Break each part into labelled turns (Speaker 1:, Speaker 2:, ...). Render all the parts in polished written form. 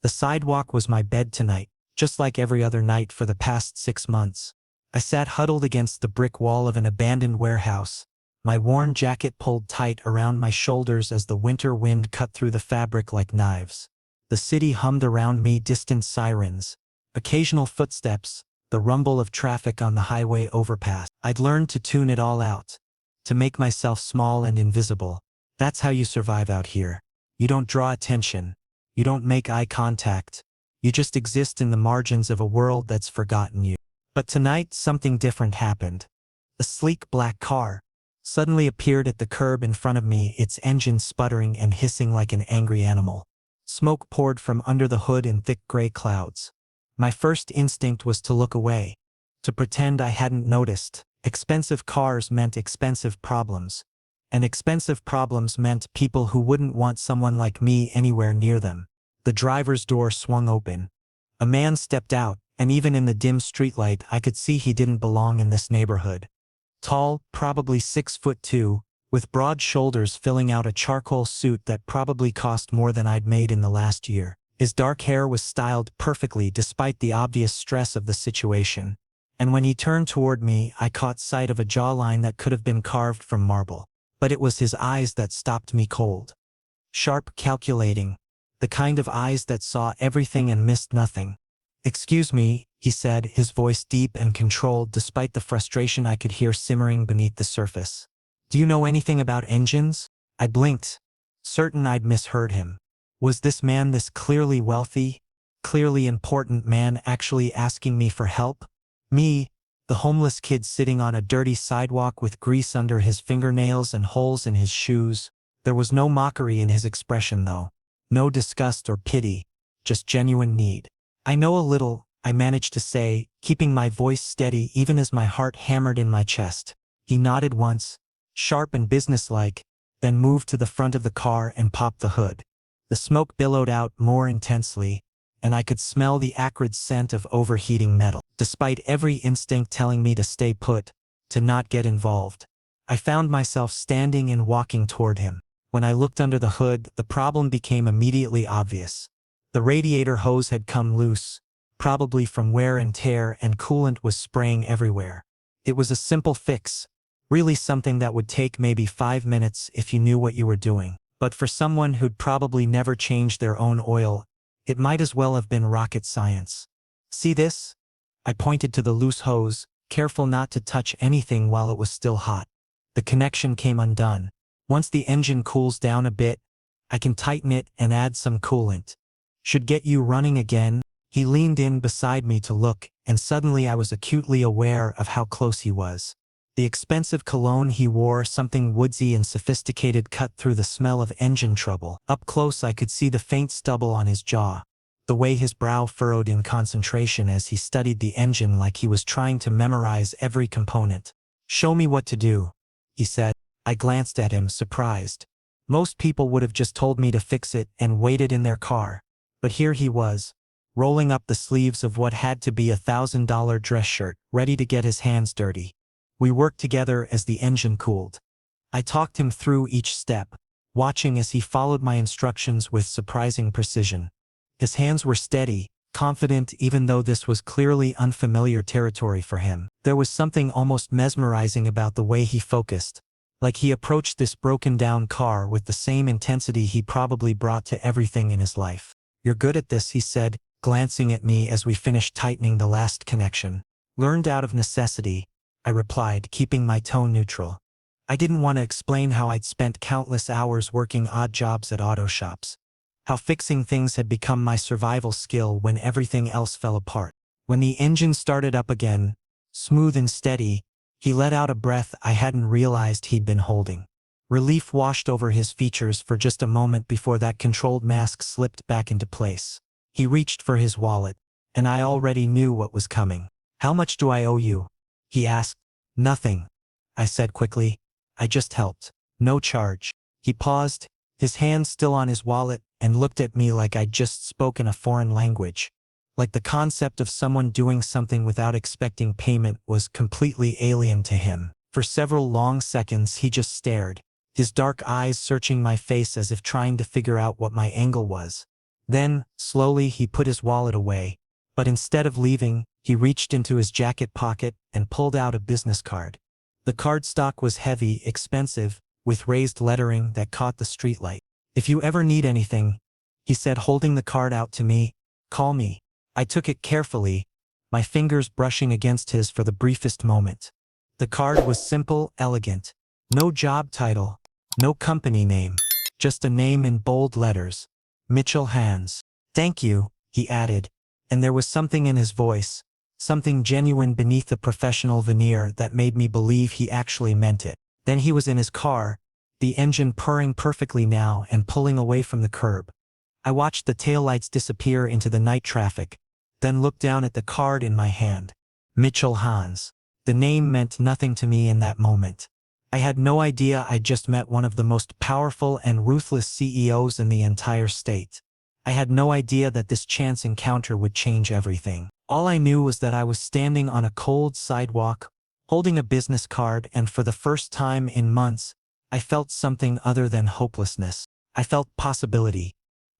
Speaker 1: The sidewalk was my bed tonight, just like every other night for the past 6 months. I sat huddled against the brick wall of an abandoned warehouse, my worn jacket pulled tight around my shoulders as the winter wind cut through the fabric like knives. The city hummed around me, distant sirens, occasional footsteps, the rumble of traffic on the highway overpass. I'd learned to tune it all out, to make myself small and invisible. That's how you survive out here. You don't draw attention. You don't make eye contact. You just exist in the margins of a world that's forgotten you. But tonight, something different happened. A sleek black car suddenly appeared at the curb in front of me, its engine sputtering and hissing like an angry animal. Smoke poured from under the hood in thick gray clouds. My first instinct was to look away, to pretend I hadn't noticed. Expensive cars meant expensive problems, and expensive problems meant people who wouldn't want someone like me anywhere near them. The driver's door swung open. A man stepped out, and even in the dim streetlight I could see he didn't belong in this neighborhood. Tall, probably 6'2", with broad shoulders filling out a charcoal suit that probably cost more than I'd made in the last year. His dark hair was styled perfectly despite the obvious stress of the situation. And when he turned toward me, I caught sight of a jawline that could have been carved from marble. But it was his eyes that stopped me cold. Sharp, calculating. The kind of eyes that saw everything and missed nothing. "Excuse me," he said, his voice deep and controlled despite the frustration I could hear simmering beneath the surface. "Do you know anything about engines?" I blinked, certain I'd misheard him. Was this man, this clearly wealthy, clearly important man, actually asking me for help? Me, the homeless kid sitting on a dirty sidewalk with grease under his fingernails and holes in his shoes. There was no mockery in his expression though. No disgust or pity, just genuine need. "I know a little," I managed to say, keeping my voice steady even as my heart hammered in my chest. He nodded once, sharp and businesslike, then moved to the front of the car and popped the hood. The smoke billowed out more intensely, and I could smell the acrid scent of overheating metal. Despite every instinct telling me to stay put, to not get involved, I found myself standing and walking toward him. When I looked under the hood, the problem became immediately obvious. The radiator hose had come loose, probably from wear and tear, and coolant was spraying everywhere. It was a simple fix, really something that would take maybe 5 minutes if you knew what you were doing. But for someone who'd probably never changed their own oil, it might as well have been rocket science. "See this?" I pointed to the loose hose, careful not to touch anything while it was still hot. The connection came undone. Once the engine cools down a bit, I can tighten it and add some coolant. "Should get you running again." He leaned in beside me to look, and suddenly I was acutely aware of how close he was. The expensive cologne he wore, something woodsy and sophisticated, cut through the smell of engine trouble. Up close I could see the faint stubble on his jaw, the way his brow furrowed in concentration as he studied the engine like he was trying to memorize every component. "Show me what to do," he said. I glanced at him, surprised. Most people would have just told me to fix it and waited in their car. But here he was, rolling up the sleeves of what had to be a $1,000 dress shirt, ready to get his hands dirty. We worked together as the engine cooled. I talked him through each step, watching as he followed my instructions with surprising precision. His hands were steady, confident, even though this was clearly unfamiliar territory for him. There was something almost mesmerizing about the way he focused, like he approached this broken-down car with the same intensity he probably brought to everything in his life. "You're good at this," he said, glancing at me as we finished tightening the last connection. "Learned out of necessity," I replied, keeping my tone neutral. I didn't want to explain how I'd spent countless hours working odd jobs at auto shops, how fixing things had become my survival skill when everything else fell apart. When the engine started up again, smooth and steady, he let out a breath I hadn't realized he'd been holding. Relief washed over his features for just a moment before that controlled mask slipped back into place. He reached for his wallet, and I already knew what was coming. "How much do I owe you?" he asked. "Nothing," I said quickly. "I just helped. No charge." He paused, his hand still on his wallet, and looked at me like I'd just spoken a foreign language. Like the concept of someone doing something without expecting payment was completely alien to him. For several long seconds he just stared, his dark eyes searching my face as if trying to figure out what my angle was. Then, slowly he put his wallet away. But instead of leaving, he reached into his jacket pocket and pulled out a business card. The cardstock was heavy, expensive, with raised lettering that caught the streetlight. "If you ever need anything," he said, holding the card out to me, "call me." I took it carefully, my fingers brushing against his for the briefest moment. The card was simple, elegant. No job title, no company name, just a name in bold letters. Mitchell Hands. "Thank you," he added, and there was something in his voice, something genuine beneath the professional veneer that made me believe he actually meant it. Then he was in his car, the engine purring perfectly now and pulling away from the curb. I watched the taillights disappear into the night traffic, then looked down at the card in my hand. Mitchell Hans. The name meant nothing to me in that moment. I had no idea I'd just met one of the most powerful and ruthless CEOs in the entire state. I had no idea that this chance encounter would change everything. All I knew was that I was standing on a cold sidewalk, holding a business card, and for the first time in months, I felt something other than hopelessness. I felt possibility.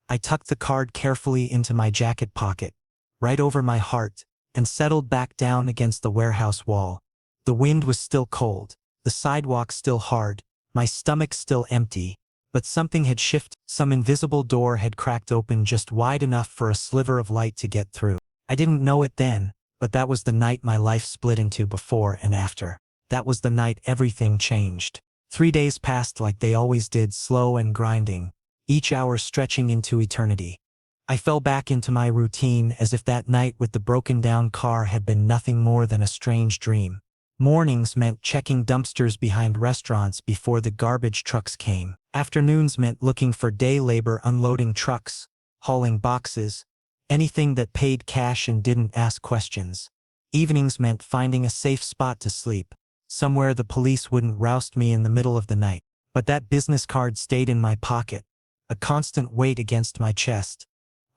Speaker 1: I tucked the card carefully into my jacket pocket, right over my heart, and settled back down against the warehouse wall. The wind was still cold, the sidewalk still hard, my stomach still empty, but something had shifted. Some invisible door had cracked open just wide enough for a sliver of light to get through. I didn't know it then, but that was the night my life split into before and after. That was the night everything changed. 3 days passed like they always did, slow and grinding, each hour stretching into eternity. I fell back into my routine as if that night with the broken-down car had been nothing more than a strange dream. Mornings meant checking dumpsters behind restaurants before the garbage trucks came. Afternoons meant looking for day labor, unloading trucks, hauling boxes, anything that paid cash and didn't ask questions. Evenings meant finding a safe spot to sleep, somewhere the police wouldn't roust me in the middle of the night. But that business card stayed in my pocket, a constant weight against my chest.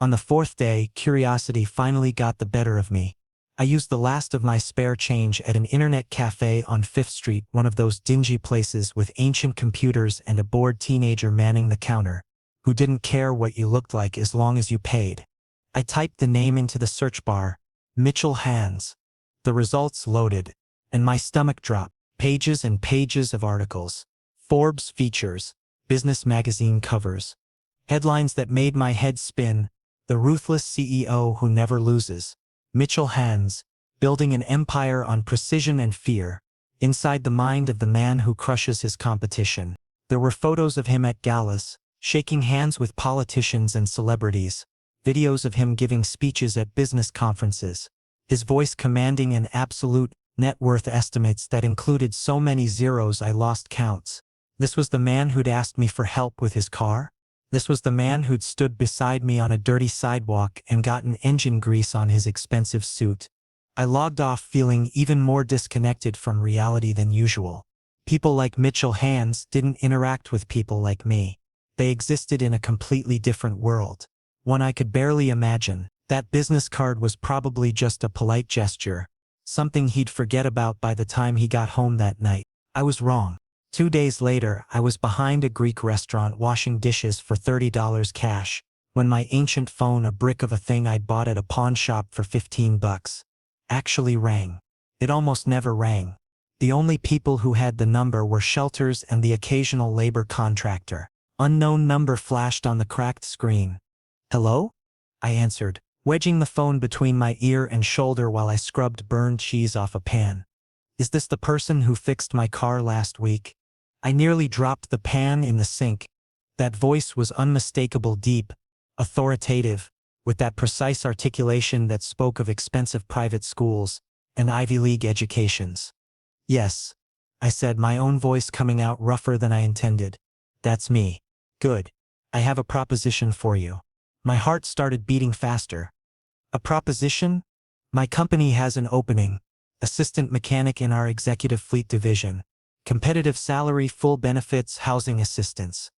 Speaker 1: On the 4th day, curiosity finally got the better of me. I used the last of my spare change at an internet cafe on 5th Street, one of those dingy places with ancient computers and a bored teenager manning the counter, who didn't care what you looked like as long as you paid. I typed the name into the search bar, Mitchell Hands. The results loaded, and my stomach dropped. Pages and pages of articles. Forbes features, business magazine covers. Headlines that made my head spin. The ruthless CEO who never loses. Mitchell Hands, building an empire on precision and fear, inside the mind of the man who crushes his competition. There were photos of him at galas, shaking hands with politicians and celebrities, videos of him giving speeches at business conferences, his voice commanding an absolute net worth estimates that included so many zeros I lost counts. This was the man who'd asked me for help with his car? This was the man who'd stood beside me on a dirty sidewalk and gotten engine grease on his expensive suit. I logged off feeling even more disconnected from reality than usual. People like Mitchell Hands didn't interact with people like me. They existed in a completely different world, one I could barely imagine. That business card was probably just a polite gesture, something he'd forget about by the time he got home that night. I was wrong. 2 days later, I was behind a Greek restaurant washing dishes for $30 cash, when my ancient phone, a brick of a thing I'd bought at a pawn shop for $15, actually rang. It almost never rang. The only people who had the number were shelters and the occasional labor contractor. Unknown number flashed on the cracked screen. "Hello?" I answered, wedging the phone between my ear and shoulder while I scrubbed burned cheese off a pan. "Is this the person who fixed my car last week?" I nearly dropped the pan in the sink. That voice was unmistakable, deep, authoritative, with that precise articulation that spoke of expensive private schools and Ivy League educations. "Yes," I said, my own voice coming out rougher than I intended. "That's me." "Good. I have a proposition for you." My heart started beating faster. "A proposition?" "My company has an opening. Assistant mechanic in our executive fleet division. Competitive salary, full benefits, housing assistance.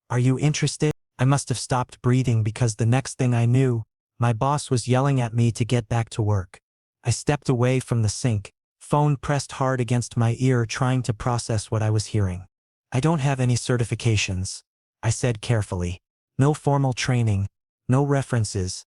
Speaker 1: Are you interested?" I must have stopped breathing because the next thing I knew, my boss was yelling at me to get back to work. I stepped away from the sink, phone pressed hard against my ear, trying to process what I was hearing. "I don't have any certifications," I said carefully. "No formal training, No references.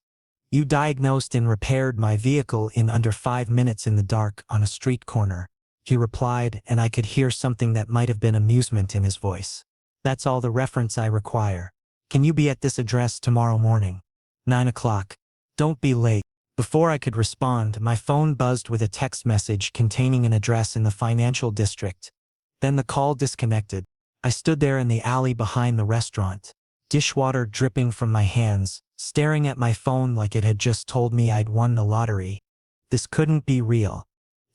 Speaker 1: You diagnosed and repaired my vehicle in under 5 minutes in the dark on a street corner, he replied, and I could hear something that might have been amusement in his voice. That's all the reference I require. Can you be at this address tomorrow morning? 9 o'clock. Don't be late. Before I could respond, my phone buzzed with a text message containing an address in the financial district. Then the call disconnected. I stood there in the alley behind the restaurant, dishwater dripping from my hands, staring at my phone like it had just told me I'd won the lottery. This couldn't be real.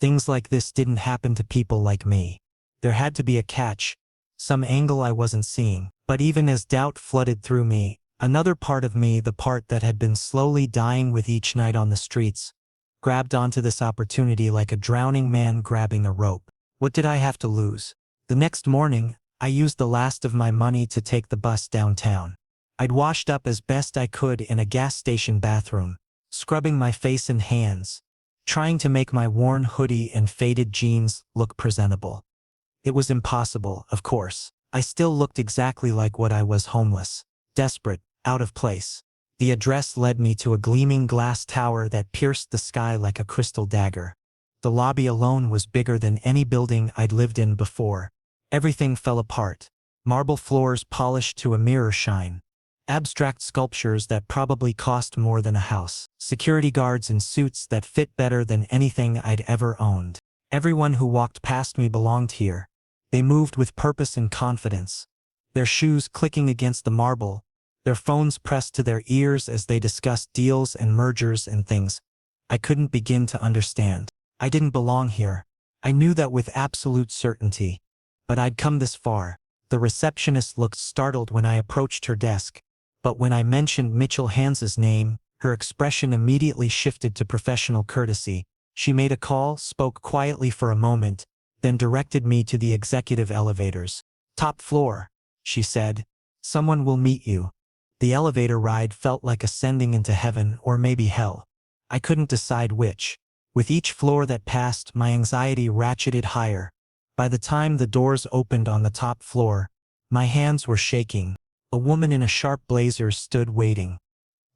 Speaker 1: Things like this didn't happen to people like me. There had to be a catch, some angle I wasn't seeing. But even as doubt flooded through me, another part of me, the part that had been slowly dying with each night on the streets, grabbed onto this opportunity like a drowning man grabbing a rope. What did I have to lose? The next morning, I used the last of my money to take the bus downtown. I'd washed up as best I could in a gas station bathroom, scrubbing my face and hands, trying to make my worn hoodie and faded jeans look presentable. It was impossible, of course. I still looked exactly like what I was: homeless, desperate, out of place. The address led me to a gleaming glass tower that pierced the sky like a crystal dagger. The lobby alone was bigger than any building I'd lived in before. Everything fell apart. Marble floors polished to a mirror shine. Abstract sculptures that probably cost more than a house. Security guards in suits that fit better than anything I'd ever owned. Everyone who walked past me belonged here. They moved with purpose and confidence, their shoes clicking against the marble, their phones pressed to their ears as they discussed deals and mergers and things I couldn't begin to understand. I didn't belong here. I knew that with absolute certainty. But I'd come this far. The receptionist looked startled when I approached her desk, but when I mentioned Mitchell Hans's name, her expression immediately shifted to professional courtesy. She made a call, spoke quietly for a moment, then directed me to the executive elevators. Top floor, she said. Someone will meet you. The elevator ride felt like ascending into heaven or maybe hell. I couldn't decide which. With each floor that passed, my anxiety ratcheted higher. By the time the doors opened on the top floor, my hands were shaking. A woman in a sharp blazer stood waiting.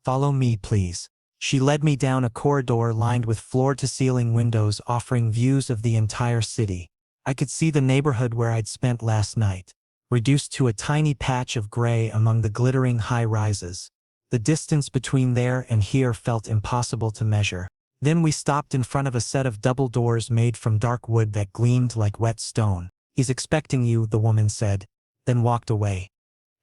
Speaker 1: Follow me, please. She led me down a corridor lined with floor-to-ceiling windows offering views of the entire city. I could see the neighborhood where I'd spent last night, reduced to a tiny patch of gray among the glittering high-rises. The distance between there and here felt impossible to measure. Then we stopped in front of a set of double doors made from dark wood that gleamed like wet stone. He's expecting you, the woman said, then walked away.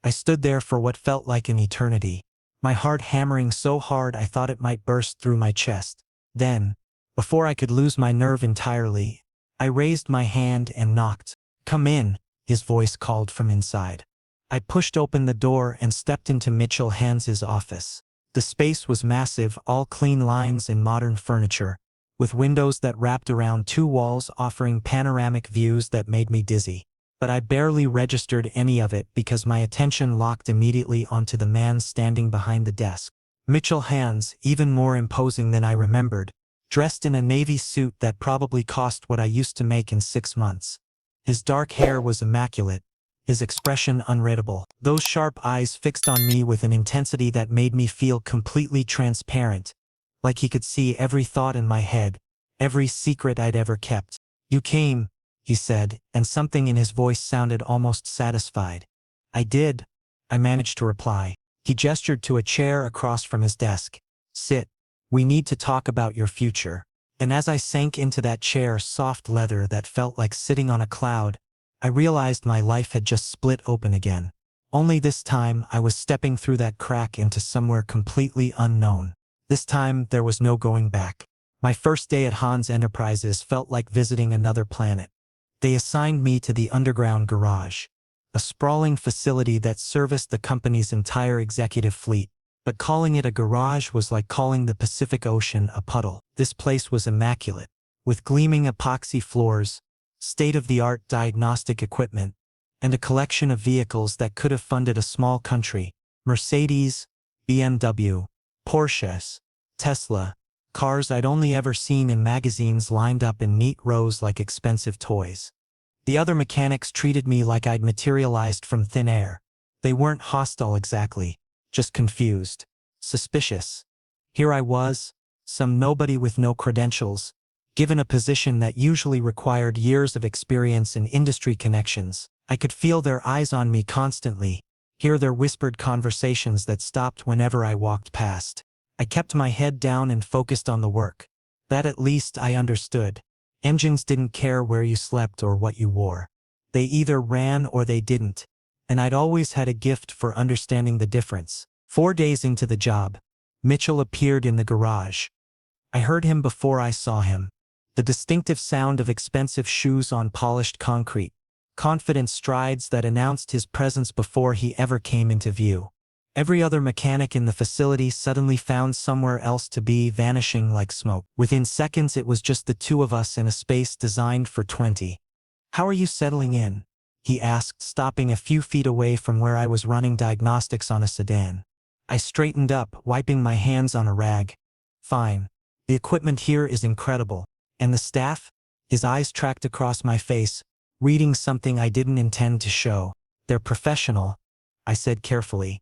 Speaker 1: I stood there for what felt like an eternity, my heart hammering so hard I thought it might burst through my chest. Then, before I could lose my nerve entirely, I raised my hand and knocked. Come in, his voice called from inside. I pushed open the door and stepped into Mitchell Hans's office. The space was massive, all clean lines and modern furniture, with windows that wrapped around two walls offering panoramic views that made me dizzy. But I barely registered any of it because my attention locked immediately onto the man standing behind the desk. Mitchell Hans, even more imposing than I remembered, dressed in a navy suit that probably cost what I used to make in 6 months. His dark hair was immaculate, his expression unreadable. Those sharp eyes fixed on me with an intensity that made me feel completely transparent, like he could see every thought in my head, every secret I'd ever kept. You came, he said, and something in his voice sounded almost satisfied. I did, I managed to reply. He gestured to a chair across from his desk. Sit. We need to talk about your future. And as I sank into that chair, soft leather that felt like sitting on a cloud, I realized my life had just split open again. Only this time I was stepping through that crack into somewhere completely unknown. This time there was no going back. My first day at Hans Enterprises felt like visiting another planet. They assigned me to the underground garage, a sprawling facility that serviced the company's entire executive fleet. But calling it a garage was like calling the Pacific Ocean a puddle. This place was immaculate, with gleaming epoxy floors, state-of-the-art diagnostic equipment, and a collection of vehicles that could have funded a small country: Mercedes, BMW, Porsches, Tesla, cars I'd only ever seen in magazines lined up in neat rows like expensive toys. The other mechanics treated me like I'd materialized from thin air. They weren't hostile exactly, just confused. Suspicious. Here I was, some nobody with no credentials, given a position that usually required years of experience and industry connections. I could feel their eyes on me constantly, hear their whispered conversations that stopped whenever I walked past. I kept my head down and focused on the work. That at least I understood. Engines didn't care where you slept or what you wore. They either ran or they didn't, and I'd always had a gift for understanding the difference. 4 days into the job, Mitchell appeared in the garage. I heard him before I saw him. The distinctive sound of expensive shoes on polished concrete. Confident strides that announced his presence before he ever came into view. Every other mechanic in the facility suddenly found somewhere else to be, vanishing like smoke. Within seconds it was just the two of us in a space designed for 20. "How are you settling in?" he asked, stopping a few feet away from where I was running diagnostics on a sedan. I straightened up, wiping my hands on a rag. "Fine. The equipment here is incredible. And the staff?" His eyes tracked across my face, reading something I didn't intend to show. "They're professional," I said carefully.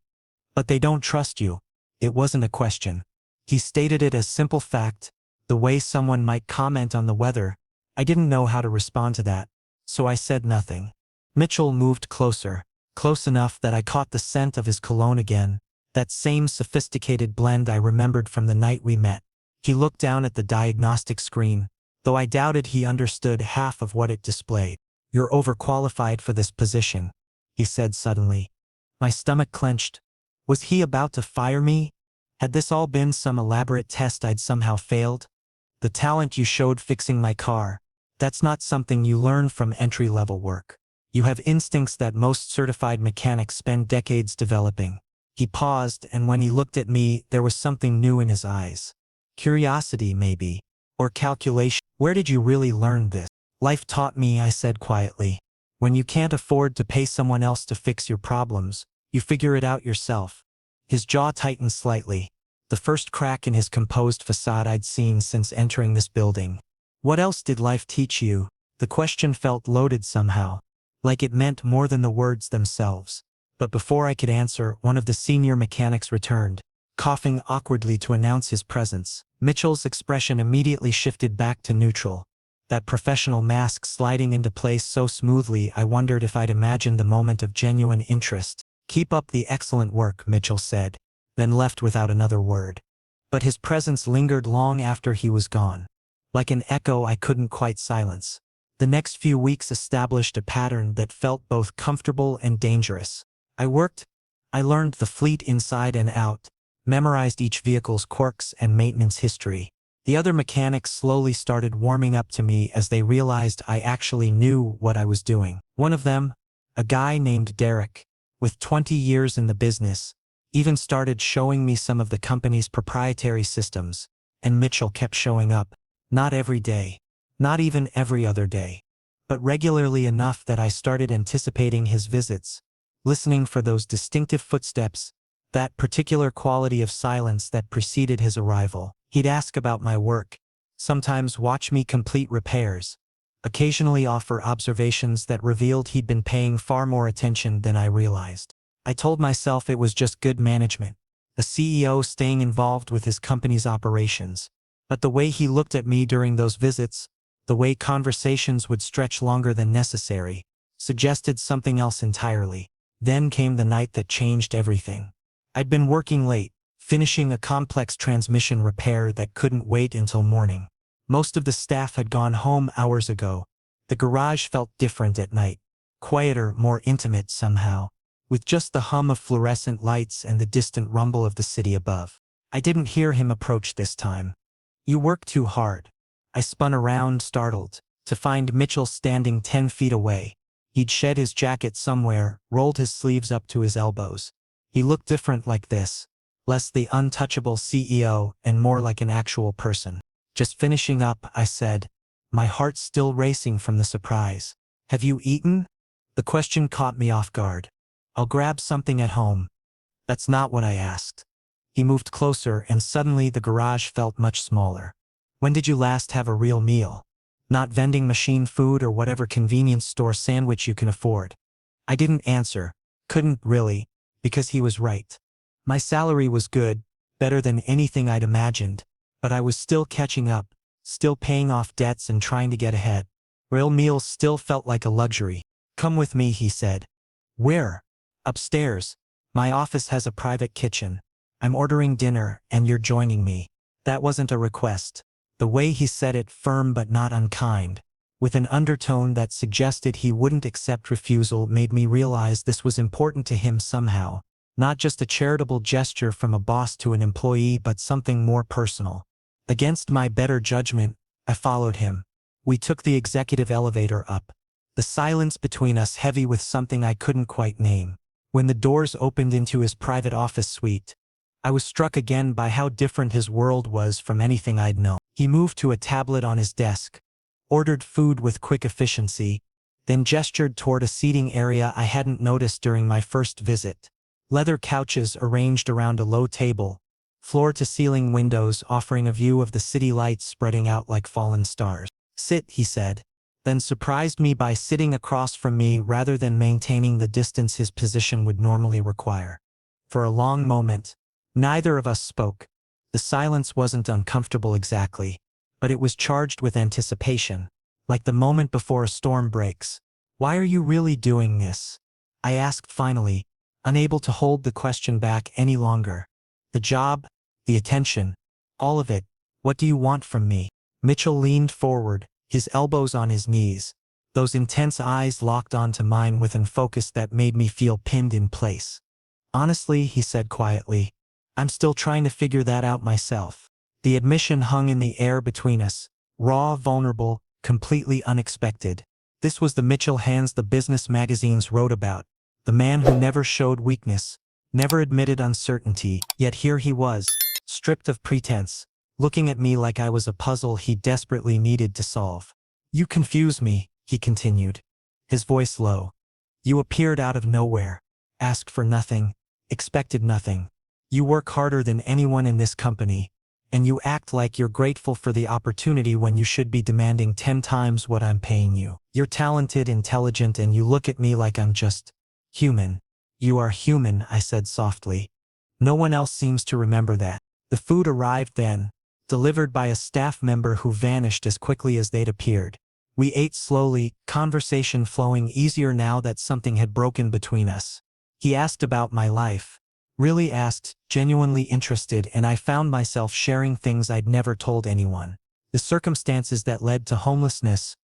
Speaker 1: "But they don't trust you." It wasn't a question. He stated it as simple fact, the way someone might comment on the weather. I didn't know how to respond to that, so I said nothing. Mitchell moved closer, close enough that I caught the scent of his cologne again, that same sophisticated blend I remembered from the night we met. He looked down at the diagnostic screen, though I doubted he understood half of what it displayed. "You're overqualified for this position," he said suddenly. My stomach clenched. Was he about to fire me? Had this all been some elaborate test I'd somehow failed? "The talent you showed fixing my car, that's not something you learn from entry-level work. You have instincts that most certified mechanics spend decades developing." He paused, and when he looked at me, there was something new in his eyes. Curiosity, maybe. Or calculation. "Where did you really learn this?" "Life taught me," I said quietly. "When you can't afford to pay someone else to fix your problems, you figure it out yourself." His jaw tightened slightly, the first crack in his composed facade I'd seen since entering this building. "What else did life teach you?" The question felt loaded somehow, like it meant more than the words themselves. But before I could answer, one of the senior mechanics returned, coughing awkwardly to announce his presence. Mitchell's expression immediately shifted back to neutral, that professional mask sliding into place so smoothly I wondered if I'd imagined the moment of genuine interest. "Keep up the excellent work," Mitchell said, then left without another word. But his presence lingered long after he was gone. Like an echo I couldn't quite silence. The next few weeks established a pattern that felt both comfortable and dangerous. I learned the fleet inside and out, memorized each vehicle's quirks and maintenance history. The other mechanics slowly started warming up to me as they realized I actually knew what I was doing. One of them, a guy named Derek, with 20 years in the business, even started showing me some of the company's proprietary systems. And Mitchell kept showing up, not every day, not even every other day, but regularly enough that I started anticipating his visits, listening for those distinctive footsteps, that particular quality of silence that preceded his arrival. He'd ask about my work, sometimes watch me complete repairs, occasionally offer observations that revealed he'd been paying far more attention than I realized. I told myself it was just good management, a CEO staying involved with his company's operations. But the way he looked at me during those visits, the way conversations would stretch longer than necessary, suggested something else entirely. Then came the night that changed everything. I'd been working late, finishing a complex transmission repair that couldn't wait until morning. Most of the staff had gone home hours ago. The garage felt different at night, quieter, more intimate somehow, with just the hum of fluorescent lights and the distant rumble of the city above. I didn't hear him approach this time. "You work too hard." I spun around, startled, to find Mitchell standing 10 feet away. He'd shed his jacket somewhere, rolled his sleeves up to his elbows. He looked different like this, less the untouchable CEO and more like an actual person. "Just finishing up," I said, my heart still racing from the surprise. "Have you eaten?" The question caught me off guard. "I'll grab something at home." "That's not what I asked." He moved closer and suddenly the garage felt much smaller. "When did you last have a real meal? Not vending machine food or whatever convenience store sandwich you can afford." I didn't answer, couldn't really, because he was right. My salary was good, better than anything I'd imagined. But I was still catching up, still paying off debts and trying to get ahead. Real meals still felt like a luxury. "Come with me," he said. "Where?" "Upstairs. My office has a private kitchen. I'm ordering dinner, and you're joining me." That wasn't a request. The way he said it, firm but not unkind, with an undertone that suggested he wouldn't accept refusal, made me realize this was important to him somehow. Not just a charitable gesture from a boss to an employee, but something more personal. Against my better judgment, I followed him. We took the executive elevator up, the silence between us heavy with something I couldn't quite name. When the doors opened into his private office suite, I was struck again by how different his world was from anything I'd known. He moved to a tablet on his desk, ordered food with quick efficiency, then gestured toward a seating area I hadn't noticed during my first visit. Leather couches arranged around a low table, floor-to-ceiling windows offering a view of the city lights spreading out like fallen stars. "Sit," he said, then surprised me by sitting across from me rather than maintaining the distance his position would normally require. For a long moment, neither of us spoke. The silence wasn't uncomfortable exactly, but it was charged with anticipation, like the moment before a storm breaks. "Why are you really doing this?" I asked finally, unable to hold the question back any longer. "The job, the attention, all of it. What do you want from me?" Mitchell leaned forward, his elbows on his knees, those intense eyes locked onto mine with a focus that made me feel pinned in place. "Honestly," he said quietly, "I'm still trying to figure that out myself." The admission hung in the air between us, raw, vulnerable, completely unexpected. This was the Mitchell Hans the business magazines wrote about, the man who never showed weakness, never admitted uncertainty, yet here he was, stripped of pretense, looking at me like I was a puzzle he desperately needed to solve. "You confuse me," he continued, his voice low. "You appeared out of nowhere, asked for nothing, expected nothing. You work harder than anyone in this company, and you act like you're grateful for the opportunity when you should be demanding 10 times what I'm paying you. You're talented, intelligent, and you look at me like I'm just human." "You are human," I said softly. "No one else seems to remember that." The food arrived then, delivered by a staff member who vanished as quickly as they'd appeared. We ate slowly, conversation flowing easier now that something had broken between us. He asked about my life. Really asked, genuinely interested, and I found myself sharing things I'd never told anyone. The circumstances that led to homelessness,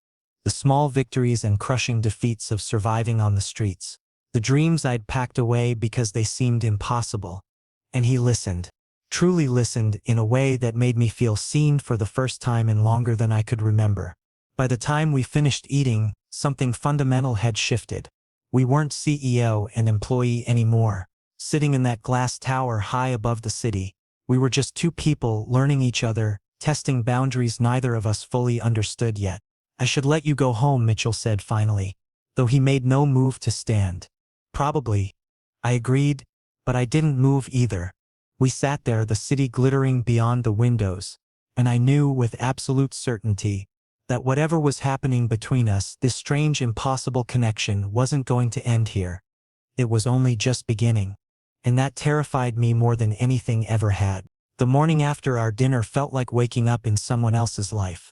Speaker 1: the small victories and crushing defeats of surviving on the streets, the dreams I'd packed away because they seemed impossible. And he listened. Truly listened in a way that made me feel seen for the first time in longer than I could remember. By the time we finished eating, something fundamental had shifted. We weren't CEO and employee anymore, sitting in that glass tower high above the city. We were just two people learning each other, testing boundaries neither of us fully understood yet. "I should let you go home," Mitchell said finally, though he made no move to stand. "Probably," I agreed, but I didn't move either. We sat there, the city glittering beyond the windows, and I knew with absolute certainty that whatever was happening between us, this strange, impossible connection, wasn't going to end here. It was only just beginning. And that terrified me more than anything ever had. The morning after our dinner felt like waking up in someone else's life.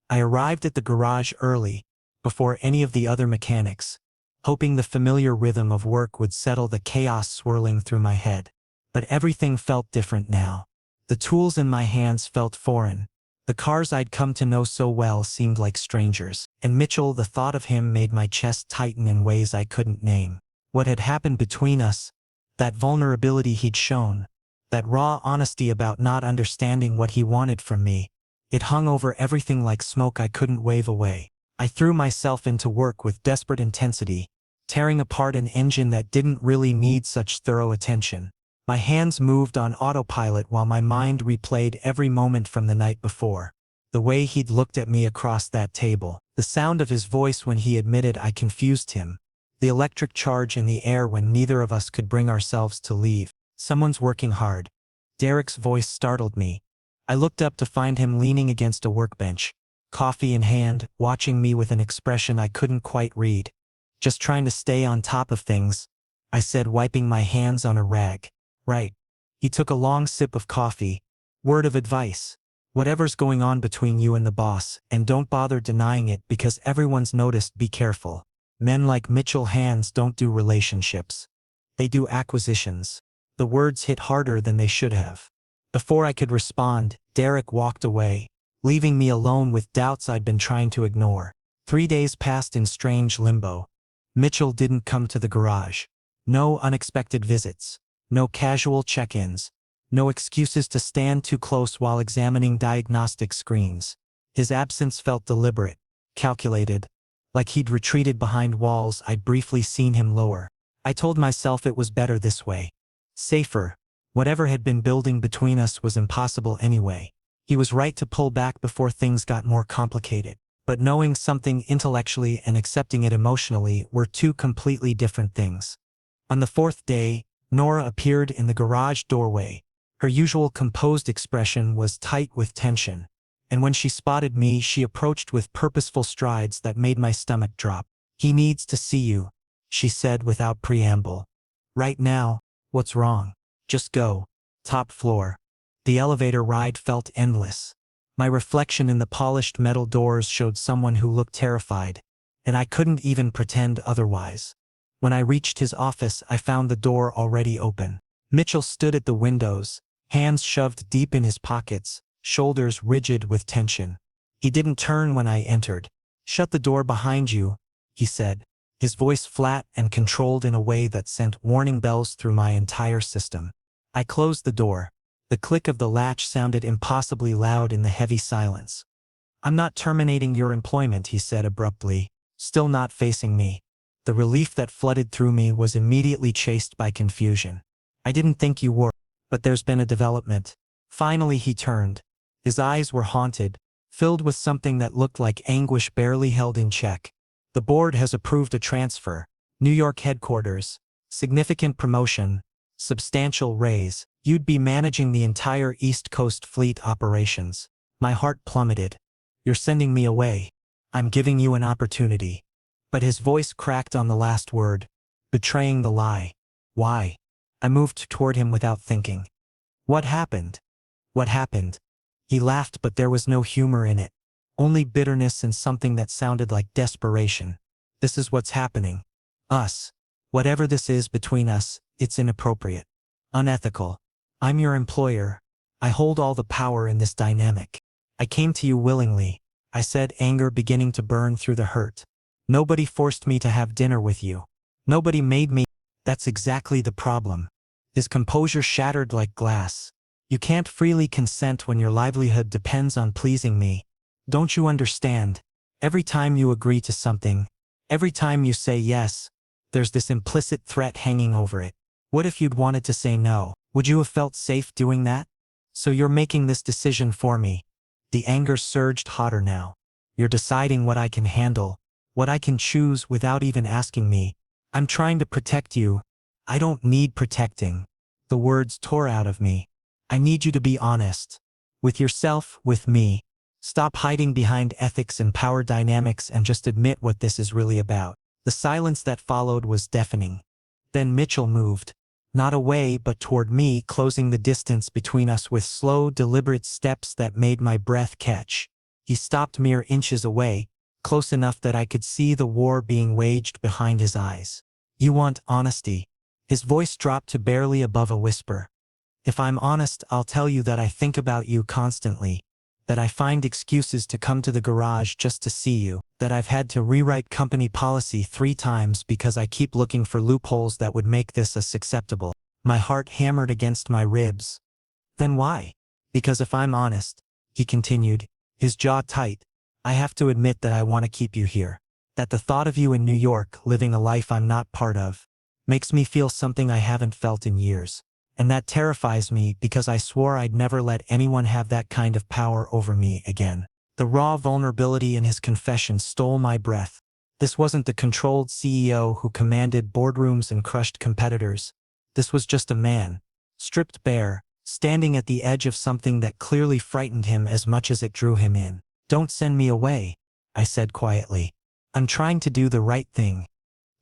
Speaker 1: I arrived at the garage early, before any of the other mechanics, hoping the familiar rhythm of work would settle the chaos swirling through my head. But everything felt different now. The tools in my hands felt foreign. The cars I'd come to know so well seemed like strangers. And Mitchell, the thought of him made my chest tighten in ways I couldn't name. What had happened between us, that vulnerability he'd shown, that raw honesty about not understanding what he wanted from me, it hung over everything like smoke I couldn't wave away. I threw myself into work with desperate intensity, tearing apart an engine that didn't really need such thorough attention. My hands moved on autopilot while my mind replayed every moment from the night before. The way he'd looked at me across that table, the sound of his voice when he admitted I confused him, the electric charge in the air when neither of us could bring ourselves to leave. "Someone's working hard." Derek's voice startled me. I looked up to find him leaning against a workbench, coffee in hand, watching me with an expression I couldn't quite read. "Just trying to stay on top of things," I said, wiping my hands on a rag. "Right." He took a long sip of coffee. Word of advice. Whatever's going on between you and the boss, and don't bother denying it because everyone's noticed, be careful. Men like Mitchell Hands don't do relationships. They do acquisitions. The words hit harder than they should have. Before I could respond, Derek walked away, leaving me alone with doubts I'd been trying to ignore. 3 days passed in strange limbo. Mitchell didn't come to the garage. No unexpected visits. No casual check-ins. No excuses to stand too close while examining diagnostic screens. His absence felt deliberate, calculated, like he'd retreated behind walls I'd briefly seen him lower. I told myself it was better this way. Safer. Whatever had been building between us was impossible anyway. He was right to pull back before things got more complicated. But knowing something intellectually and accepting it emotionally were two completely different things. On the 4th day, Nora appeared in the garage doorway. Her usual composed expression was tight with tension, and when she spotted me, she approached with purposeful strides that made my stomach drop. "He needs to see you," she said without preamble. "Right now." "What's wrong?" "Just go. Top floor." The elevator ride felt endless. My reflection in the polished metal doors showed someone who looked terrified, and I couldn't even pretend otherwise. When I reached his office, I found the door already open. Mitchell stood at the windows, hands shoved deep in his pockets, shoulders rigid with tension. He didn't turn when I entered. "Shut the door behind you," he said, his voice flat and controlled in a way that sent warning bells through my entire system. I closed the door. The click of the latch sounded impossibly loud in the heavy silence. "I'm not terminating your employment," he said abruptly, still not facing me. The relief that flooded through me was immediately chased by confusion. "I didn't think you were, but there's been a development." Finally he turned. His eyes were haunted, filled with something that looked like anguish barely held in check. "The board has approved a transfer. New York headquarters. Significant promotion. Substantial raise. You'd be managing the entire East Coast fleet operations." My heart plummeted. "You're sending me away. I'm giving you an opportunity." But his voice cracked on the last word, betraying the lie. "Why?" I moved toward him without thinking. "What happened?" "What happened?" He laughed, but there was no humor in it. Only bitterness and something that sounded like desperation. "This is what's happening. Us. Whatever this is between us, it's inappropriate. Unethical. I'm your employer. I hold all the power in this dynamic. I came to you willingly," I said, anger beginning to burn through the hurt. "Nobody forced me to have dinner with you. Nobody made me." "That's exactly the problem." His composure shattered like glass. "You can't freely consent when your livelihood depends on pleasing me. Don't you understand? Every time you agree to something, every time you say yes, there's this implicit threat hanging over it. What if you'd wanted to say no? Would you have felt safe doing that? So you're making this decision for me." The anger surged hotter now. "You're deciding what I can handle, what I can choose without even asking me. I'm trying to protect you." "I don't need protecting." The words tore out of me. "I need you to be honest. With yourself, with me. Stop hiding behind ethics and power dynamics and just admit what this is really about." The silence that followed was deafening. Then Mitchell moved. Not away, but toward me, closing the distance between us with slow, deliberate steps that made my breath catch. He stopped mere inches away, close enough that I could see the war being waged behind his eyes. "You want honesty." His voice dropped to barely above a whisper. "If I'm honest, I'll tell you that I think about you constantly, that I find excuses to come to the garage just to see you, that I've had to rewrite company policy 3 times because I keep looking for loopholes that would make this acceptable." My heart hammered against my ribs. "Then why?" "Because if I'm honest," he continued, his jaw tight, "I have to admit that I want to keep you here. That the thought of you in New York, living a life I'm not part of, makes me feel something I haven't felt in years. And that terrifies me because I swore I'd never let anyone have that kind of power over me again." The raw vulnerability in his confession stole my breath. This wasn't the controlled CEO who commanded boardrooms and crushed competitors. This was just a man, stripped bare, standing at the edge of something that clearly frightened him as much as it drew him in. "Don't send me away," I said quietly. "I'm trying to do the right thing."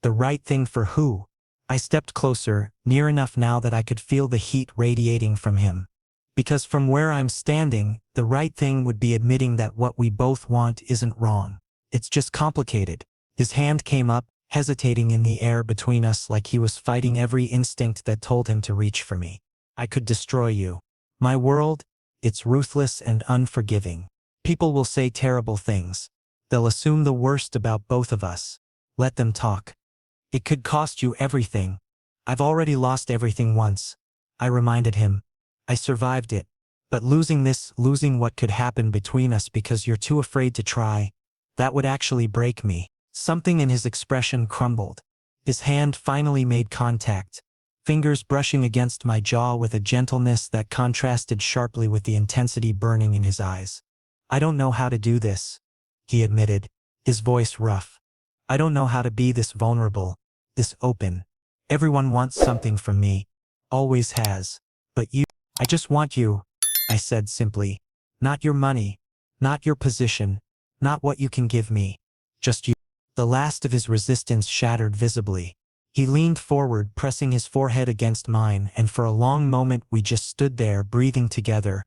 Speaker 1: "The right thing for who?" I stepped closer, near enough now that I could feel the heat radiating from him. Because from where I'm standing, the right thing would be admitting that what we both want isn't wrong. It's just complicated. His hand came up, hesitating in the air between us like he was fighting every instinct that told him to reach for me. I could destroy you. My world, it's ruthless and unforgiving. People will say terrible things. They'll assume the worst about both of us. Let them talk. It could cost you everything. I've already lost everything once. I reminded him. I survived it. But losing what could happen between us because you're too afraid to try, that would actually break me. Something in his expression crumbled. His hand finally made contact, fingers brushing against my jaw with a gentleness that contrasted sharply with the intensity burning in his eyes. I don't know how to do this, he admitted, his voice rough. I don't know how to be this vulnerable, this open. Everyone wants something from me. Always has. But you, I just want you, I said simply. Not your money, not your position, not what you can give me. Just you. The last of his resistance shattered visibly. He leaned forward, pressing his forehead against mine, and for a long moment we just stood there, breathing together,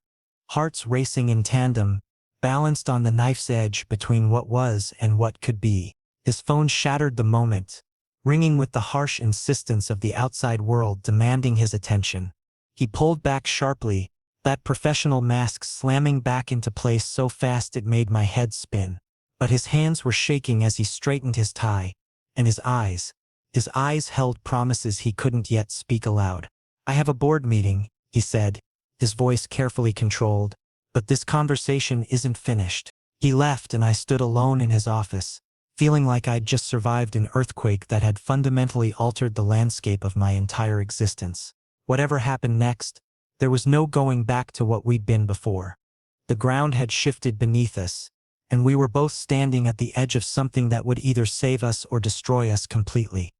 Speaker 1: hearts racing in tandem, balanced on the knife's edge between what was and what could be. His phone shattered the moment, ringing with the harsh insistence of the outside world demanding his attention. He pulled back sharply, that professional mask slamming back into place so fast it made my head spin. But his hands were shaking as he straightened his tie, and his eyes held promises he couldn't yet speak aloud. I have a board meeting, he said, his voice carefully controlled, but this conversation isn't finished. He left and I stood alone in his office, feeling like I'd just survived an earthquake that had fundamentally altered the landscape of my entire existence. Whatever happened next, there was no going back to what we'd been before. The ground had shifted beneath us, and we were both standing at the edge of something that would either save us or destroy us completely.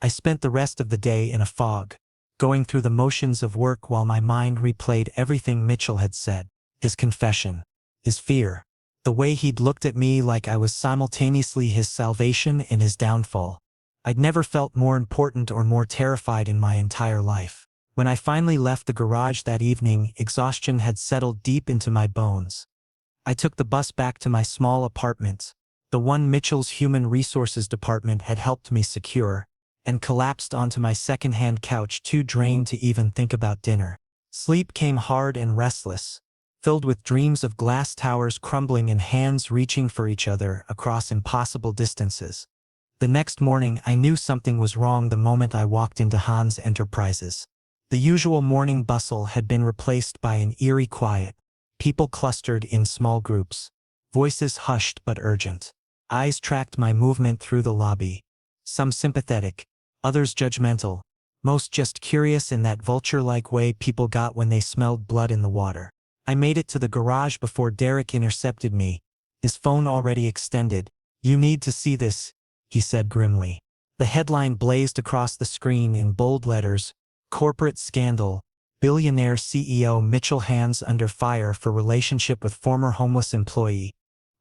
Speaker 1: I spent the rest of the day in a fog, going through the motions of work while my mind replayed everything Mitchell had said, his confession, his fear, the way he'd looked at me like I was simultaneously his salvation and his downfall. I'd never felt more important or more terrified in my entire life. When I finally left the garage that evening, exhaustion had settled deep into my bones. I took the bus back to my small apartment, the one Mitchell's human resources department had helped me secure, and collapsed onto my second-hand couch, too drained to even think about dinner. Sleep came hard and restless, filled with dreams of glass towers crumbling and hands reaching for each other across impossible distances. The next morning I knew something was wrong the moment I walked into Hans Enterprises. The usual morning bustle had been replaced by an eerie quiet. People clustered in small groups, voices hushed but urgent. Eyes tracked my movement through the lobby, some sympathetic, others judgmental, most just curious in that vulture-like way people got when they smelled blood in the water. I made it to the garage before Derek intercepted me, his phone already extended. "You need to see this," he said grimly. The headline blazed across the screen in bold letters, "Corporate Scandal. Billionaire CEO Mitchell hands under fire for relationship with former homeless employee."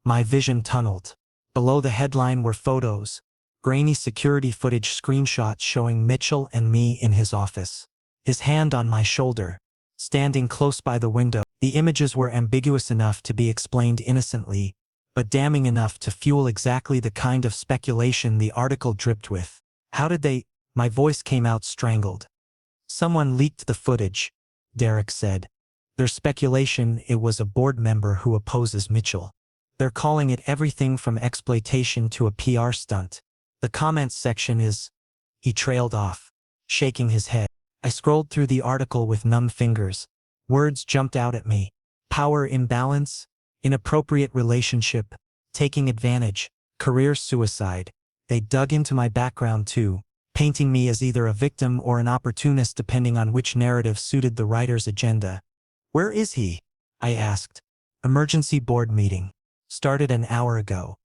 Speaker 1: My vision tunneled. Below the headline were photos, grainy security footage screenshots showing Mitchell and me in his office, his hand on my shoulder, standing close by the window. The images were ambiguous enough to be explained innocently, but damning enough to fuel exactly the kind of speculation the article dripped with. "How did they—" My voice came out strangled. "Someone leaked the footage," Derek said. "There's speculation it was a board member who opposes Mitchell. They're calling it everything from exploitation to a PR stunt. The comments section is—" He trailed off, shaking his head. I scrolled through the article with numb fingers. Words jumped out at me. Power imbalance, inappropriate relationship, taking advantage, career suicide. They dug into my background too, painting me as either a victim or an opportunist depending on which narrative suited the writer's agenda. "Where is he?" I asked. "Emergency board meeting. Started an hour ago."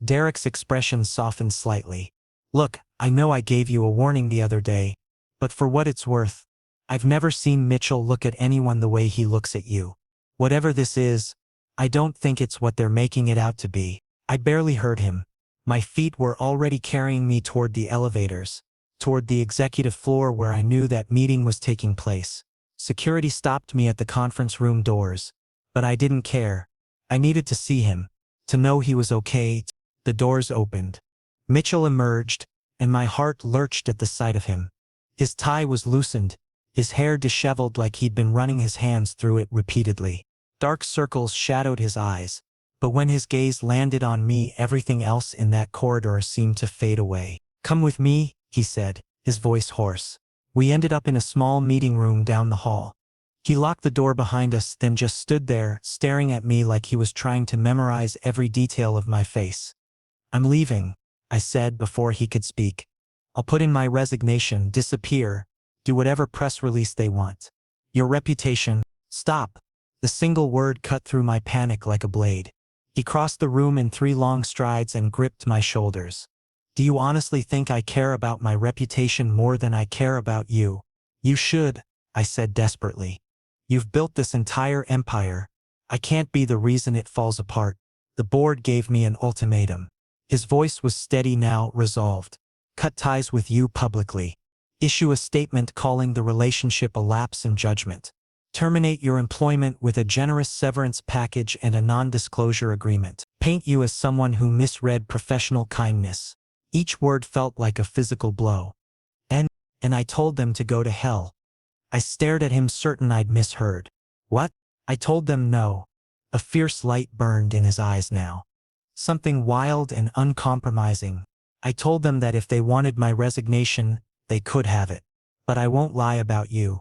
Speaker 1: Derek's expression softened slightly. "Look, I know I gave you a warning the other day, but for what it's worth, I've never seen Mitchell look at anyone the way he looks at you. Whatever this is, I don't think it's what they're making it out to be." I barely heard him. My feet were already carrying me toward the elevators. toward the executive floor where I knew that meeting was taking place. Security stopped me at the conference room doors, but I didn't care. I needed to see him, to know he was okay. The doors opened. Mitchell emerged, and my heart lurched at the sight of him. His tie was loosened, his hair disheveled like he'd been running his hands through it repeatedly. Dark circles shadowed his eyes, but when his gaze landed on me, everything else in that corridor seemed to fade away. "Come with me," he said, his voice hoarse. We ended up in a small meeting room down the hall. He locked the door behind us, then just stood there, staring at me like he was trying to memorize every detail of my face. "I'm leaving," I said before he could speak. "I'll put in my resignation, disappear, do whatever press release they want. Your reputation—" "Stop." The single word cut through my panic like a blade. He crossed the room in 3 long strides and gripped my shoulders. "Do you honestly think I care about my reputation more than I care about you?" "You should," I said desperately. "You've built this entire empire. I can't be the reason it falls apart." The board gave me an ultimatum. His voice was steady now, resolved. "Cut ties with you publicly. Issue a statement calling the relationship a lapse in judgment. Terminate your employment with a generous severance package and a non-disclosure agreement. Paint you as someone who misread professional kindness." Each word felt like a physical blow. And I told them to go to hell. I stared at him, certain I'd misheard. "What?" I told them no. A fierce light burned in his eyes now. Something wild and uncompromising. I told them that if they wanted my resignation, they could have it. But I won't lie about you.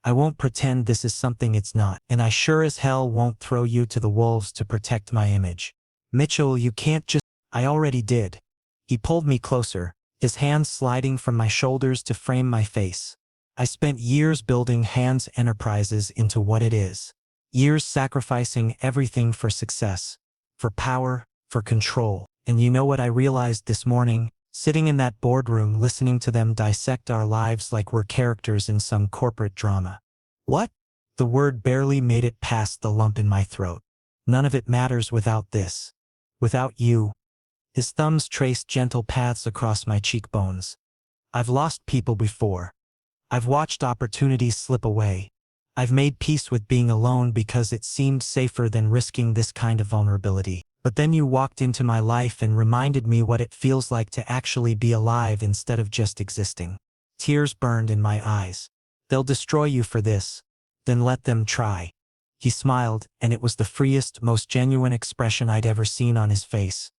Speaker 1: I won't pretend this is something it's not. And I sure as hell won't throw you to the wolves to protect my image. "Mitchell, you can't just—" "I already did." He pulled me closer, his hands sliding from my shoulders to frame my face. "I spent years building Hands Enterprises into what it is. Years sacrificing everything for success, for power, for control. And you know what I realized this morning, sitting in that boardroom listening to them dissect our lives like we're characters in some corporate drama?" "What?" The word barely made it past the lump in my throat. "None of it matters without this. Without you." His thumbs traced gentle paths across my cheekbones. "I've lost people before. I've watched opportunities slip away. I've made peace with being alone because it seemed safer than risking this kind of vulnerability. But then you walked into my life and reminded me what it feels like to actually be alive instead of just existing." Tears burned in my eyes. "They'll destroy you for this. Then let them try." He smiled, and it was the freest, most genuine expression I'd ever seen on his face.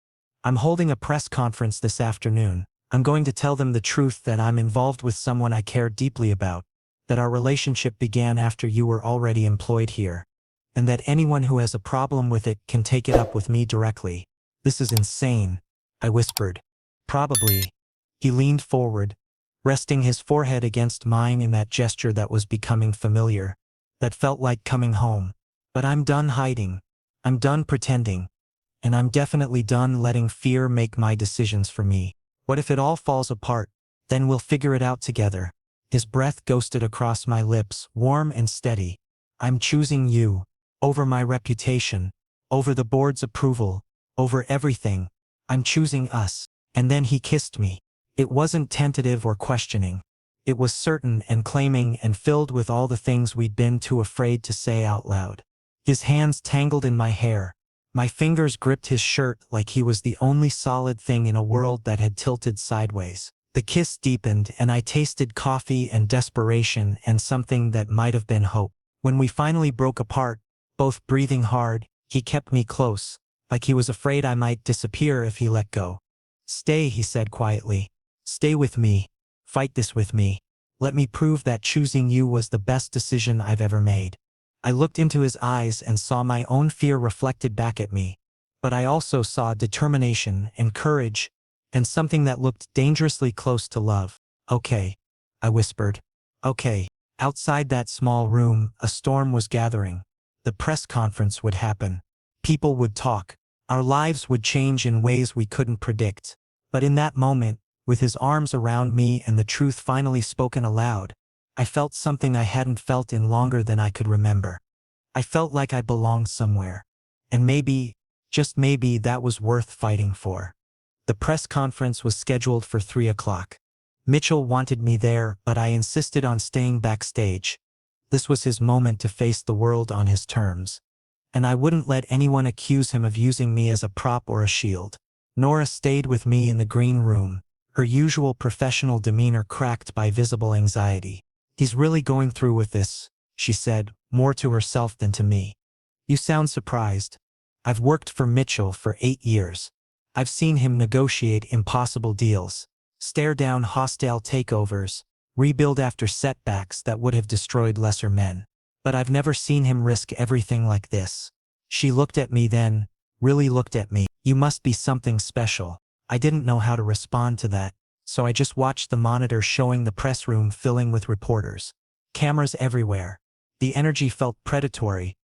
Speaker 1: "I'm holding a press conference this afternoon. I'm going to tell them the truth, that I'm involved with someone I care deeply about, that our relationship began after you were already employed here, and that anyone who has a problem with it can take it up with me directly." "This is insane," I whispered. "Probably." He leaned forward, resting his forehead against mine in that gesture that was becoming familiar, that felt like coming home. "But I'm done hiding. I'm done pretending. And I'm definitely done letting fear make my decisions for me. What if it all falls apart? Then we'll figure it out together." His breath ghosted across my lips, warm and steady. "I'm choosing you. Over my reputation. Over the board's approval. Over everything. I'm choosing us." And then he kissed me. It wasn't tentative or questioning. It was certain and claiming, and filled with all the things we'd been too afraid to say out loud. His hands tangled in my hair. My fingers gripped his shirt like he was the only solid thing in a world that had tilted sideways. The kiss deepened, and I tasted coffee and desperation and something that might have been hope. When we finally broke apart, both breathing hard, he kept me close, like he was afraid I might disappear if he let go. "Stay," he said quietly. "Stay with me. Fight this with me. Let me prove that choosing you was the best decision I've ever made." I looked into his eyes and saw my own fear reflected back at me. But I also saw determination and courage, and something that looked dangerously close to love. "Okay," I whispered. "Okay." Outside that small room, a storm was gathering. The press conference would happen. People would talk. Our lives would change in ways we couldn't predict. But in that moment, with his arms around me and the truth finally spoken aloud, I felt something I hadn't felt in longer than I could remember. I felt like I belonged somewhere. And maybe, just maybe, that was worth fighting for. The press conference was scheduled for 3 o'clock. Mitchell wanted me there, but I insisted on staying backstage. This was his moment to face the world on his terms. And I wouldn't let anyone accuse him of using me as a prop or a shield. Nora stayed with me in the green room, her usual professional demeanor cracked by visible anxiety. "He's really going through with this," she said, more to herself than to me. "You sound surprised. I've worked for Mitchell for 8 years. I've seen him negotiate impossible deals, stare down hostile takeovers, rebuild after setbacks that would have destroyed lesser men. But I've never seen him risk everything like this." She looked at me then, really looked at me. "You must be something special." I didn't know how to respond to that, so I just watched the monitor showing the press room filling with reporters. Cameras everywhere. The energy felt predatory,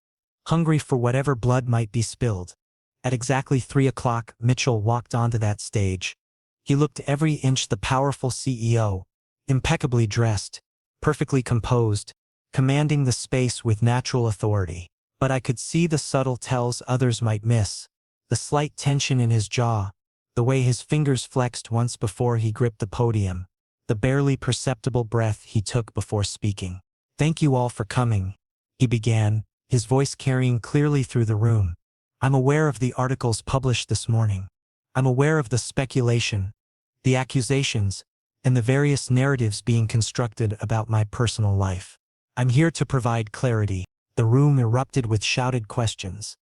Speaker 1: hungry for whatever blood might be spilled. At exactly 3 o'clock, Mitchell walked onto that stage. He looked every inch the powerful CEO, impeccably dressed, perfectly composed, commanding the space with natural authority. But I could see the subtle tells others might miss. The slight tension in his jaw, the way his fingers flexed once before he gripped the podium, the barely perceptible breath he took before speaking. "Thank you all for coming," he began, his voice carrying clearly through the room. "I'm aware of the articles published this morning. I'm aware of the speculation, the accusations, and the various narratives being constructed about my personal life. I'm here to provide clarity." The room erupted with shouted questions.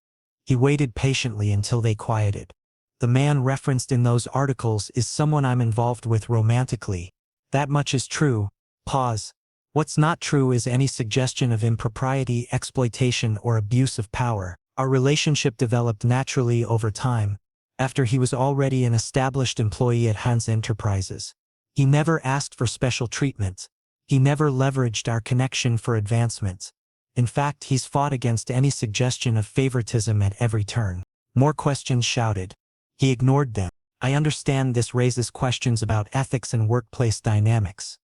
Speaker 1: He waited patiently until they quieted. "The man referenced in those articles is someone I'm involved with romantically. That much is true." Pause. "What's not true is any suggestion of impropriety, exploitation, or abuse of power. Our relationship developed naturally over time, after he was already an established employee at Hans Enterprises. He never asked for special treatment. He never leveraged our connection for advancement. In fact, he's fought against any suggestion of favoritism at every turn." More questions shouted. He ignored them. "I understand this raises questions about ethics and workplace dynamics.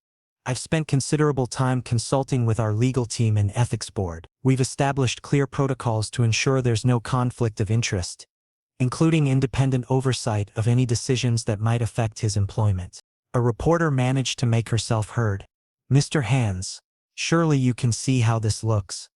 Speaker 1: I've spent considerable time consulting with our legal team and ethics board. We've established clear protocols to ensure there's no conflict of interest, including independent oversight of any decisions that might affect his employment." A reporter managed to make herself heard. "Mr. Hans, surely you can see how this looks."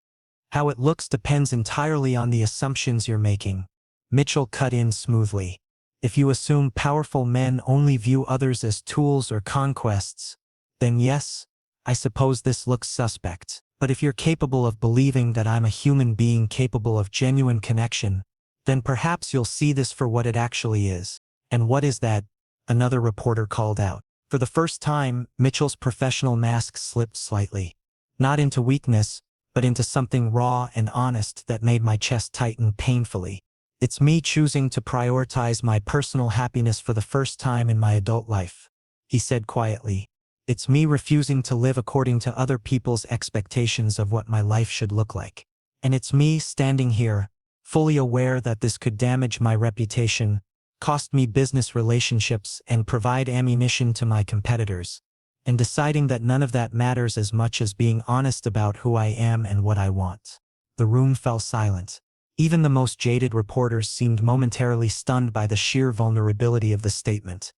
Speaker 1: "How it looks depends entirely on the assumptions you're making." Mitchell cut in smoothly. "If you assume powerful men only view others as tools or conquests, then yes, I suppose this looks suspect. But if you're capable of believing that I'm a human being capable of genuine connection, then perhaps you'll see this for what it actually is." "And what is that?" another reporter called out. For the first time, Mitchell's professional mask slipped slightly. Not into weakness, but into something raw and honest that made my chest tighten painfully. "It's me choosing to prioritize my personal happiness for the first time in my adult life," he said quietly. "It's me refusing to live according to other people's expectations of what my life should look like. And it's me standing here, fully aware that this could damage my reputation, cost me business relationships, and provide ammunition to my competitors, and deciding that none of that matters as much as being honest about who I am and what I want." The room fell silent. Even the most jaded reporters seemed momentarily stunned by the sheer vulnerability of the statement.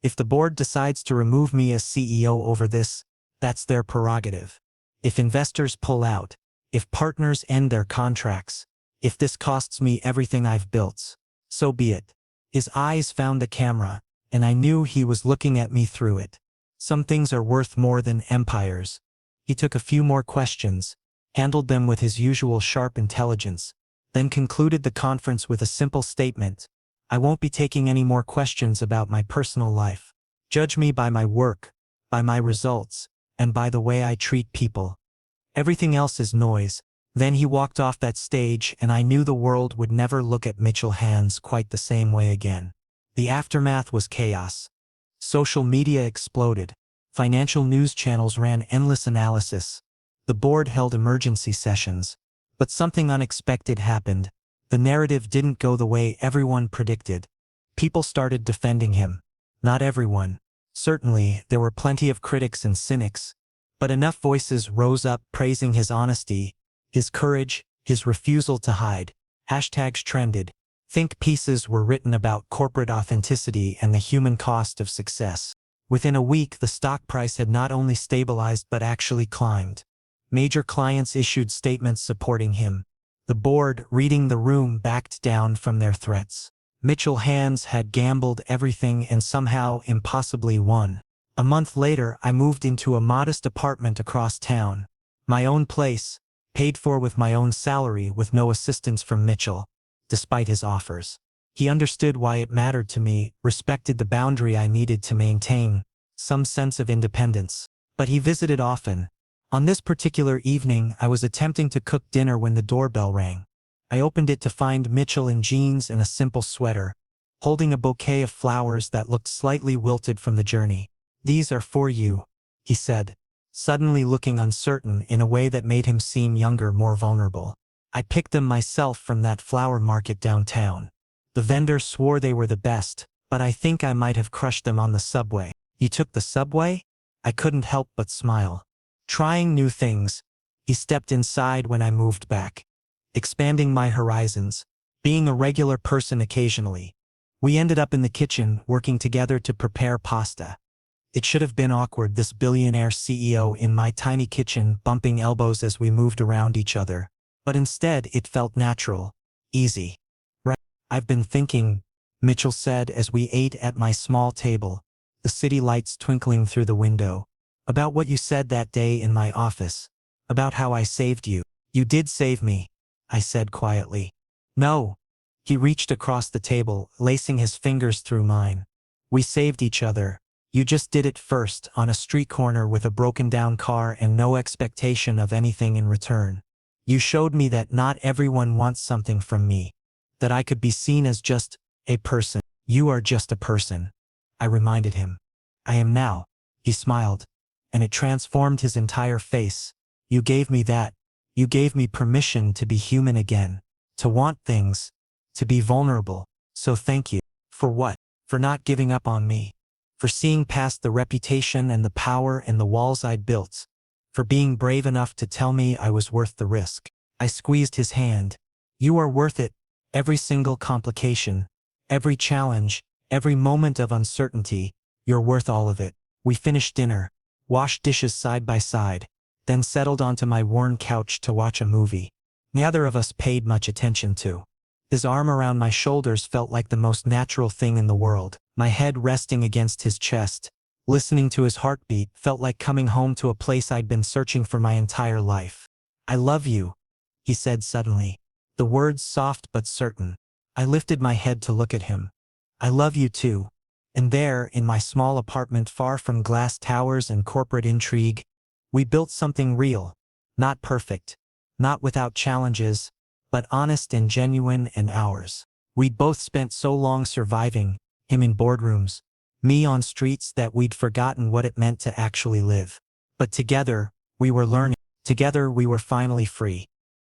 Speaker 1: If the board decides to remove me as CEO over this, that's their prerogative. If investors pull out, if partners end their contracts, if this costs me everything I've built, so be it. His eyes found the camera, and I knew he was looking at me through it. "Some things are worth more than empires." He took a few more questions, handled them with his usual sharp intelligence, then concluded the conference with a simple statement: "I won't be taking any more questions about my personal life. Judge me by my work, by my results, and by the way I treat people. Everything else is noise." Then he walked off that stage, and I knew the world would never look at Mitchell Hans quite the same way again. The aftermath was chaos. Social media exploded. Financial news channels ran endless analysis. The board held emergency sessions. But something unexpected happened. The narrative didn't go the way everyone predicted. People started defending him. Not everyone. Certainly, there were plenty of critics and cynics. But enough voices rose up praising his honesty, his courage, his refusal to hide. Hashtags trended. Think pieces were written about corporate authenticity and the human cost of success. Within a week, the stock price had not only stabilized but actually climbed. Major clients issued statements supporting him. The board, reading the room, backed down from their threats. Mitchell Hands had gambled everything and somehow impossibly won. A month later, I moved into a modest apartment across town. My own place, paid for with my own salary with no assistance from Mitchell, despite his offers. He understood why it mattered to me, respected the boundary I needed to maintain some sense of independence. But he visited often. On this particular evening, I was attempting to cook dinner when the doorbell rang. I opened it to find Mitchell in jeans and a simple sweater, holding a bouquet of flowers that looked slightly wilted from the journey. "These are for you," he said, suddenly looking uncertain in a way that made him seem younger, more vulnerable. "I picked them myself from that flower market downtown. The vendor swore they were the best, but I think I might have crushed them on the subway." "You took the subway?" I couldn't help but smile. Trying new things. He stepped inside when I moved back, expanding my horizons, being a regular person occasionally. We ended up in the kitchen, working together to prepare pasta. It should have been awkward, this billionaire CEO in my tiny kitchen, bumping elbows as we moved around each other. But instead, it felt natural, easy. "Right. I've been thinking," Mitchell said as we ate at my small table, the city lights twinkling through the window, "about what you said that day in my office, about how I saved you." "You did save me," I said quietly. "No." He reached across the table, lacing his fingers through mine. "We saved each other. You just did it first, on a street corner with a broken-down car and no expectation of anything in return. You showed me that not everyone wants something from me, that I could be seen as just a person." "You are just a person," I reminded him. "I am now." He smiled, and it transformed his entire face. "You gave me that. You gave me permission to be human again, to want things, to be vulnerable. So thank you." "For what?" "For not giving up on me. For seeing past the reputation and the power and the walls I'd built. For being brave enough to tell me I was worth the risk." I squeezed his hand. "You are worth it. Every single complication, every challenge, every moment of uncertainty, you're worth all of it." We finished dinner, washed dishes side by side, then settled onto my worn couch to watch a movie neither of us paid much attention to. His arm around my shoulders felt like the most natural thing in the world. My head resting against his chest, listening to his heartbeat, felt like coming home to a place I'd been searching for my entire life. "I love you," he said suddenly, the words soft but certain. I lifted my head to look at him. "I love you too." And there, in my small apartment far from glass towers and corporate intrigue, we built something real, not perfect, not without challenges, but honest and genuine and ours. We'd both spent so long surviving, him in boardrooms, me on streets, that we'd forgotten what it meant to actually live. But together, we were learning. Together we were finally free.